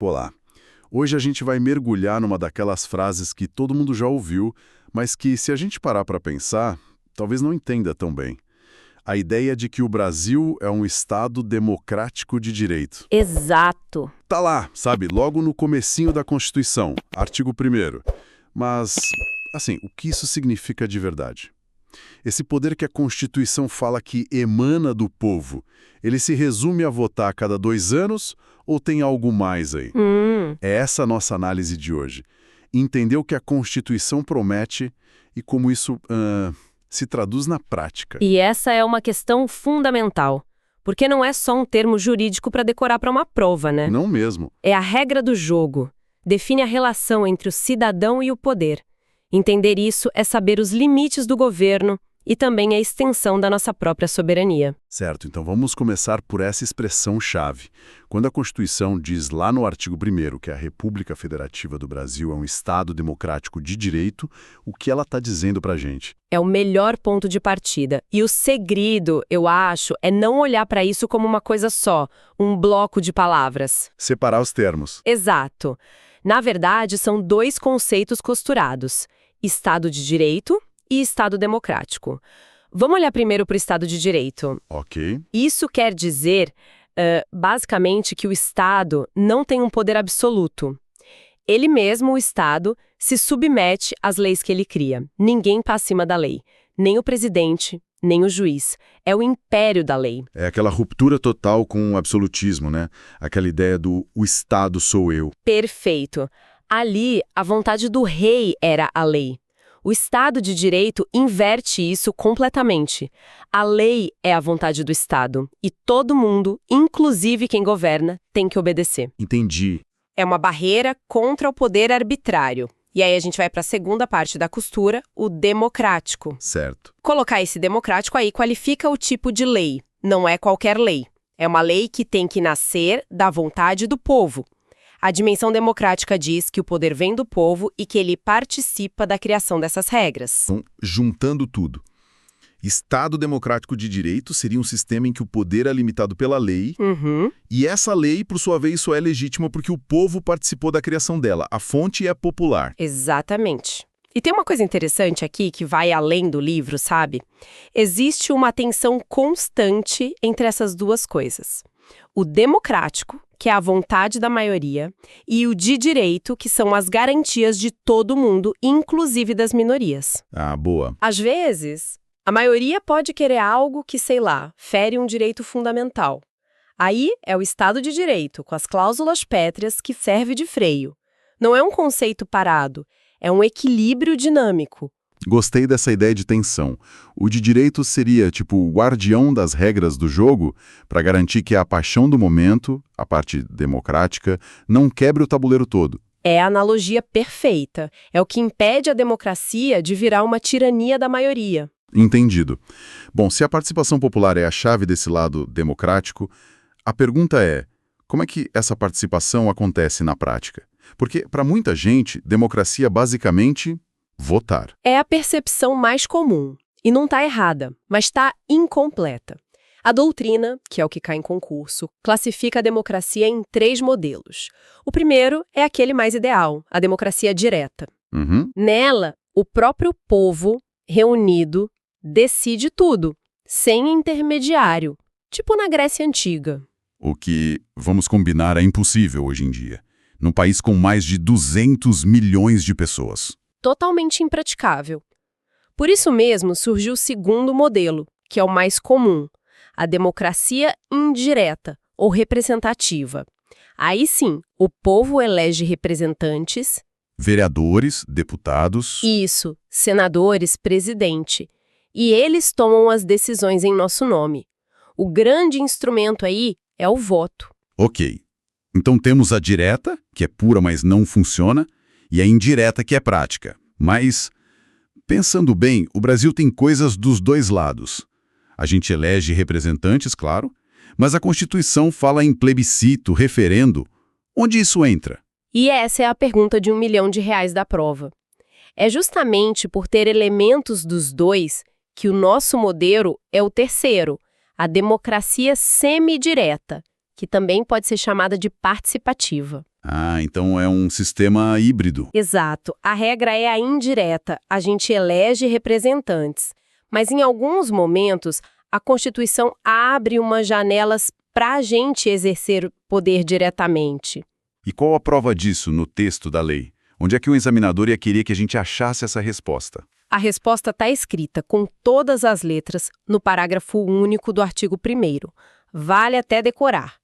Olá. Hoje a gente vai mergulhar numa daquelas frases que todo mundo já ouviu, mas que, se a gente parar para pensar, talvez não entenda tão bem. A ideia de que o Brasil é um Estado democrático de direito. Exato. Tá lá, sabe, logo no comecinho da Constituição, artigo 1º. Mas, assim, o que isso significa de verdade? Esse poder que a Constituição fala que emana do povo, ele se resume a votar a cada 2 anos ou tem algo mais aí? É essa a nossa análise de hoje. Entender o que a Constituição promete e como isso se traduz na prática. E essa é uma questão fundamental, porque não é só um termo jurídico para decorar para uma prova, né? Não mesmo. É a regra do jogo. Define a relação entre o cidadão e o poder. Entender isso é saber os limites do governo e também a extensão da nossa própria soberania. Certo, então vamos começar por essa expressão-chave. Quando a Constituição diz lá no artigo 1º que a República Federativa do Brasil é um Estado democrático de direito, o que ela está dizendo para a gente? É o melhor ponto de partida. E o segredo, eu acho, é não olhar para isso como uma coisa só, um bloco de palavras. Separar os termos. Exato. Na verdade, são 2 conceitos costurados: Estado de Direito e Estado democrático. Vamos olhar primeiro para o Estado de Direito. Ok. Isso quer dizer, basicamente, que o Estado não tem um poder absoluto. Ele mesmo, o Estado, se submete às leis que ele cria. Ninguém passa acima da lei. Nem o presidente, nem o juiz. É o império da lei. É aquela ruptura total com o absolutismo, né? Aquela ideia do o Estado sou eu. Perfeito. Ali, a vontade do rei era a lei. O Estado de Direito inverte isso completamente. A lei é a vontade do Estado e todo mundo, inclusive quem governa, tem que obedecer. Entendi. É uma barreira contra o poder arbitrário. E aí a gente vai para a segunda parte da costura, o democrático. Certo. Colocar esse democrático aí qualifica o tipo de lei. Não é qualquer lei. É uma lei que tem que nascer da vontade do povo. A dimensão democrática diz que o poder vem do povo e que ele participa da criação dessas regras. Então, juntando tudo, Estado democrático de direito seria um sistema em que o poder é limitado pela lei, e essa lei, por sua vez, só é legítima porque o povo participou da criação dela. A fonte é popular. Exatamente. E tem uma coisa interessante aqui que vai além do livro, sabe? Existe uma tensão constante entre essas duas coisas. O democrático, que é a vontade da maioria, e o de direito, que são as garantias de todo mundo, inclusive das minorias. Ah, boa. Às vezes, a maioria pode querer algo que, sei lá, fere um direito fundamental. Aí é o Estado de Direito, com as cláusulas pétreas, que serve de freio. Não é um conceito parado, é um equilíbrio dinâmico. Gostei dessa ideia de tensão. O de direito seria, tipo, o guardião das regras do jogo para garantir que a paixão do momento, a parte democrática, não quebre o tabuleiro todo. É a analogia perfeita. É o que impede a democracia de virar uma tirania da maioria. Entendido. Bom, se a participação popular é a chave desse lado democrático, a pergunta é, como é que essa participação acontece na prática? Porque, para muita gente, democracia basicamente votar. É a percepção mais comum. E não está errada, mas está incompleta. A doutrina, que é o que cai em concurso, classifica a democracia em 3 modelos. O primeiro é aquele mais ideal, a democracia direta. Nela, o próprio povo, reunido, decide tudo, sem intermediário, tipo na Grécia Antiga. O que, vamos combinar, é impossível hoje em dia, num país com mais de 200 milhões de pessoas. Totalmente impraticável. Por isso mesmo surgiu o segundo modelo, que é o mais comum, a democracia indireta ou representativa. Aí sim, o povo elege representantes, vereadores, deputados. Isso, senadores, presidente. E eles tomam as decisões em nosso nome. O grande instrumento aí é o voto. Ok. Então temos a direta, que é pura, mas não funciona, e a indireta, que é prática. Mas, pensando bem, o Brasil tem coisas dos 2 lados. A gente elege representantes, claro, mas a Constituição fala em plebiscito, referendo. Onde isso entra? E essa é a pergunta de R$1 milhão da prova. É justamente por ter elementos dos 2 que o nosso modelo é o terceiro, a democracia semidireta, que também pode ser chamada de participativa. Ah, então é um sistema híbrido. Exato. A regra é a indireta. A gente elege representantes. Mas em alguns momentos, a Constituição abre umas janelas para a gente exercer poder diretamente. E qual a prova disso no texto da lei? Onde é que o examinador ia querer que a gente achasse essa resposta? A resposta está escrita com todas as letras no parágrafo único do artigo 1º. Vale até decorar.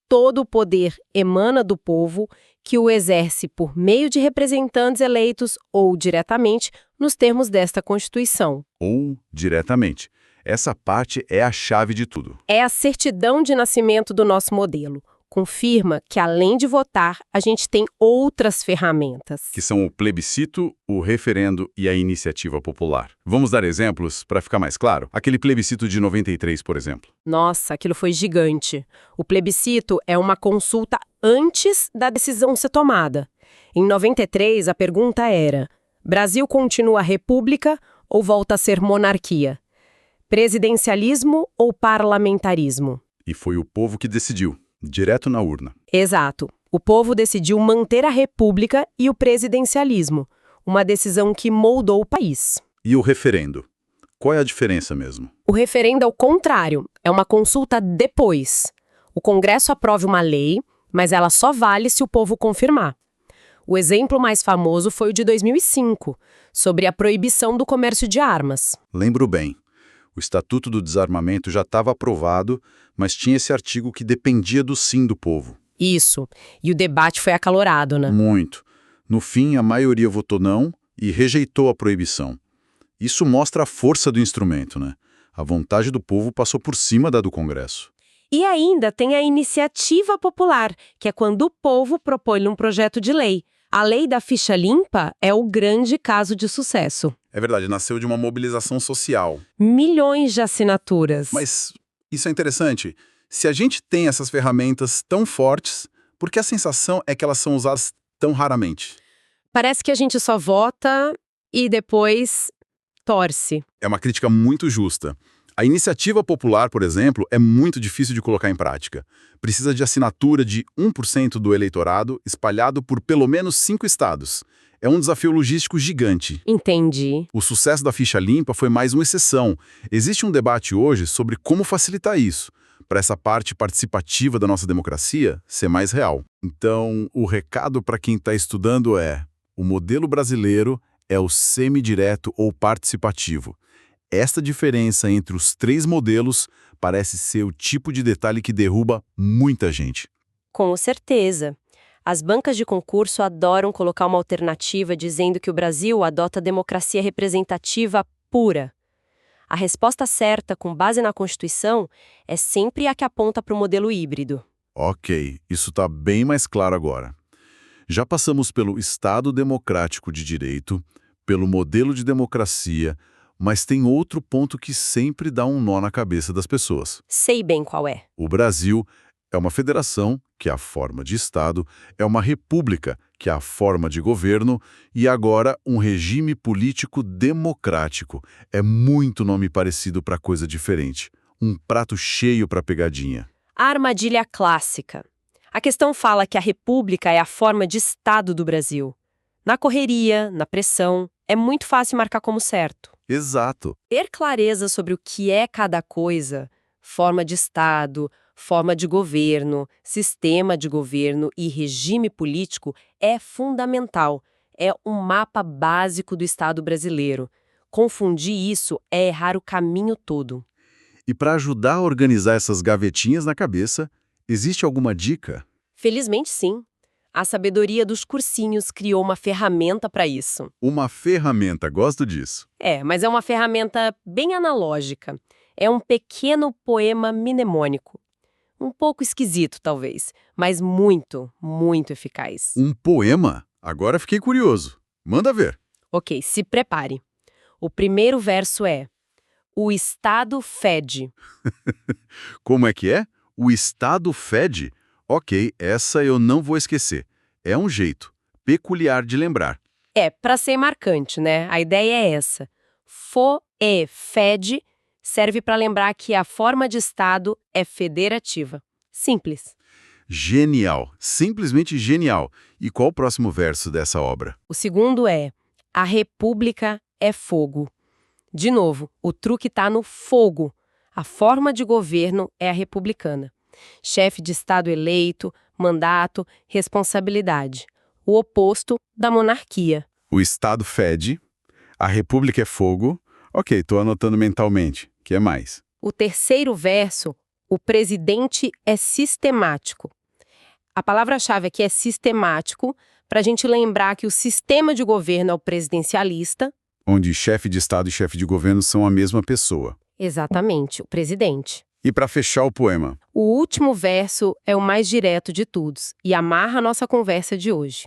Todo o poder emana do povo, que o exerce por meio de representantes eleitos ou diretamente nos termos desta Constituição. Ou diretamente. Essa parte é a chave de tudo. É a certidão de nascimento do nosso modelo. Confirma que, além de votar, a gente tem outras ferramentas. Que são o plebiscito, o referendo e a iniciativa popular. Vamos dar exemplos para ficar mais claro? Aquele plebiscito de 93, por exemplo. Nossa, aquilo foi gigante. O plebiscito é uma consulta antes da decisão ser tomada. Em 93, a pergunta era: Brasil continua república ou volta a ser monarquia? Presidencialismo ou parlamentarismo? E foi o povo que decidiu, direto na urna. Exato. O povo decidiu manter a república e o presidencialismo, uma decisão que moldou o país. E o referendo? Qual é a diferença mesmo? O referendo é o contrário, é uma consulta depois. O Congresso aprova uma lei, mas ela só vale se o povo confirmar. O exemplo mais famoso foi o de 2005, sobre a proibição do comércio de armas. Lembro bem. O Estatuto do Desarmamento já estava aprovado, mas tinha esse artigo que dependia do sim do povo. Isso. E o debate foi acalorado, né? Muito. No fim, a maioria votou não e rejeitou a proibição. Isso mostra a força do instrumento, né? A vontade do povo passou por cima da do Congresso. E ainda tem a iniciativa popular, que é quando o povo propõe um projeto de lei. A lei da ficha limpa é o grande caso de sucesso. É verdade, nasceu de uma mobilização social. Milhões de assinaturas. Mas isso é interessante. Se a gente tem essas ferramentas tão fortes, por que a sensação é que elas são usadas tão raramente? Parece que a gente só vota e depois torce. É uma crítica muito justa. A iniciativa popular, por exemplo, é muito difícil de colocar em prática. Precisa de assinatura de 1% do eleitorado espalhado por pelo menos 5 estados. É um desafio logístico gigante. Entendi. O sucesso da ficha limpa foi mais uma exceção. Existe um debate hoje sobre como facilitar isso, para essa parte participativa da nossa democracia ser mais real. Então, o recado para quem está estudando é: o modelo brasileiro é o semidireto ou participativo. Esta diferença entre os 3 modelos parece ser o tipo de detalhe que derruba muita gente. Com certeza. As bancas de concurso adoram colocar uma alternativa dizendo que o Brasil adota democracia representativa pura. A resposta certa, com base na Constituição, é sempre a que aponta para o modelo híbrido. Ok, isso está bem mais claro agora. Já passamos pelo Estado democrático de direito, pelo modelo de democracia, mas tem outro ponto que sempre dá um nó na cabeça das pessoas. Sei bem qual é. O Brasil é uma federação, que é a forma de Estado, é uma república, que é a forma de governo, e agora um regime político democrático. É muito nome parecido para coisa diferente. Um prato cheio para pegadinha. A armadilha clássica. A questão fala que a república é a forma de Estado do Brasil. Na correria, na pressão, é muito fácil marcar como certo. Exato. Ter clareza sobre o que é cada coisa, forma de Estado, forma de governo, sistema de governo e regime político, é fundamental. É um mapa básico do Estado brasileiro. Confundir isso é errar o caminho todo. E para ajudar a organizar essas gavetinhas na cabeça, existe alguma dica? Felizmente, sim. A sabedoria dos cursinhos criou uma ferramenta para isso. Uma ferramenta, gosto disso. Mas é uma ferramenta bem analógica. É um pequeno poema mnemônico. Um pouco esquisito, talvez, mas muito, muito eficaz. Um poema? Agora fiquei curioso. Manda ver. Ok, se prepare. O primeiro verso é: o Estado fede. Como é que é? O Estado fede? Ok, essa eu não vou esquecer. É um jeito peculiar de lembrar. Para ser marcante, né? A ideia é essa. Fede serve para lembrar que a forma de Estado é federativa. Simples. Genial, simplesmente genial. E qual o próximo verso dessa obra? O segundo é: a república é fogo. De novo, o truque está no fogo. A forma de governo é a republicana. Chefe de Estado eleito, mandato, responsabilidade. O oposto da monarquia. O Estado fede, a República é fogo. Ok, tô anotando mentalmente. Que é mais? O terceiro verso, o presidente é sistemático. A palavra-chave aqui é sistemático, para a gente lembrar que o sistema de governo é o presidencialista. Onde chefe de Estado e chefe de governo são a mesma pessoa. Exatamente, o presidente. E para fechar o poema? O último verso é o mais direto de todos e amarra a nossa conversa de hoje.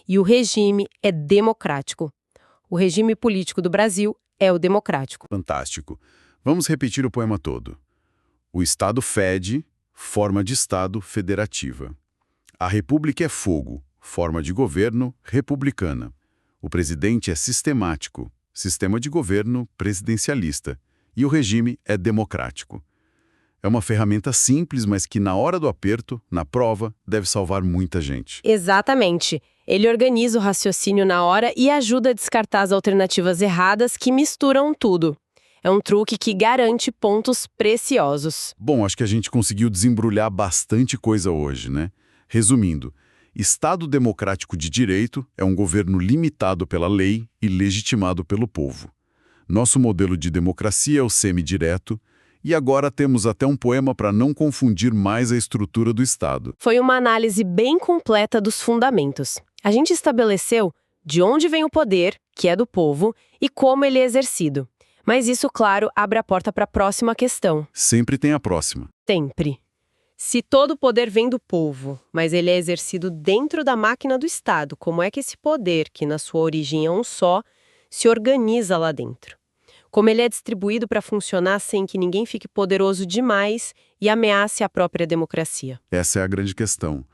E o regime é democrático. O regime político do Brasil é o democrático. Fantástico. Vamos repetir o poema todo. O Estado fede, forma de Estado federativa. A República é fogo, forma de governo republicana. O presidente é sistemático, sistema de governo presidencialista. E o regime é democrático. É uma ferramenta simples, mas que na hora do aperto, na prova, deve salvar muita gente. Exatamente. Ele organiza o raciocínio na hora e ajuda a descartar as alternativas erradas que misturam tudo. É um truque que garante pontos preciosos. Bom, acho que a gente conseguiu desembrulhar bastante coisa hoje, né? Resumindo, Estado democrático de direito é um governo limitado pela lei e legitimado pelo povo. Nosso modelo de democracia é o semidireto, e agora temos até um poema para não confundir mais a estrutura do Estado. Foi uma análise bem completa dos fundamentos. A gente estabeleceu de onde vem o poder, que é do povo, e como ele é exercido. Mas isso, claro, abre a porta para a próxima questão. Sempre tem a próxima. Sempre. Se todo o poder vem do povo, mas ele é exercido dentro da máquina do Estado, como é que esse poder, que na sua origem é um só, se organiza lá dentro? Como ele é distribuído para funcionar sem que ninguém fique poderoso demais e ameace a própria democracia? Essa é a grande questão.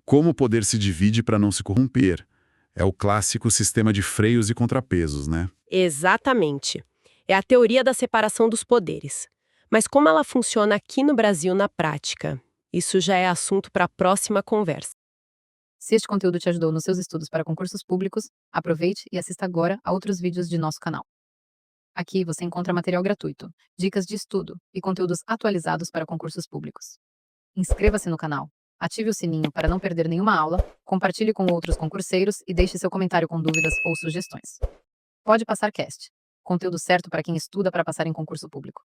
Como o poder se divide para não se corromper? É o clássico sistema de freios e contrapesos, né? Exatamente. É a teoria da separação dos poderes. Mas como ela funciona aqui no Brasil na prática? Isso já é assunto para a próxima conversa. Se este conteúdo te ajudou nos seus estudos para concursos públicos, aproveite e assista agora a outros vídeos de nosso canal. Aqui você encontra material gratuito, dicas de estudo e conteúdos atualizados para concursos públicos. Inscreva-se no canal, ative o sininho para não perder nenhuma aula, compartilhe com outros concurseiros e deixe seu comentário com dúvidas ou sugestões. Pode Passar Cast, conteúdo certo para quem estuda para passar em concurso público.